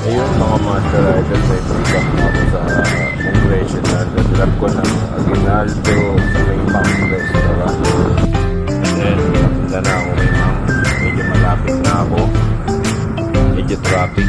Ayun mga master idol, may pick up na ako sa congressional. Nag-drop ko ng Aguinaldo sa may Mount Restaurant. And then, napunta na ako may Mount. Medyo malapit na ako. Medyo traffic.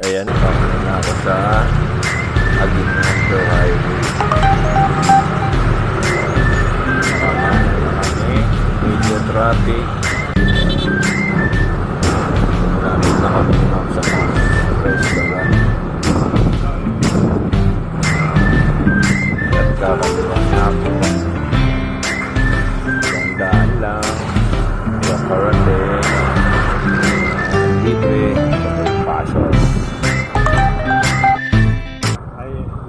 Ayan, papunta na ako sa Aguinaldo Highway. Medyo traffic. Malapit na kami sa restaurant. At kakaliwa na ako. Gandaan lang. Kakarating. Libre. Passion.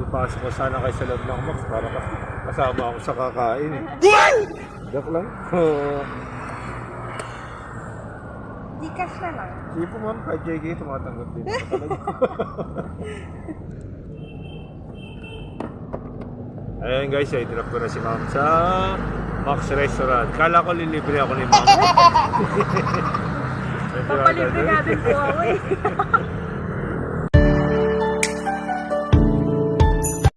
Pasok ko sana kayo sa loob ng Max para kasama ako sa kakain eh. Joke lang. Gcash na lang. Sige po ma'am, kahit JK tumatanggap din ako talaga. Ayan guys, ay drop ko na si ma'am sa Max Restaurant. Kala ko lilibre ako ni ma'am. Papalibre nga din po ako eh.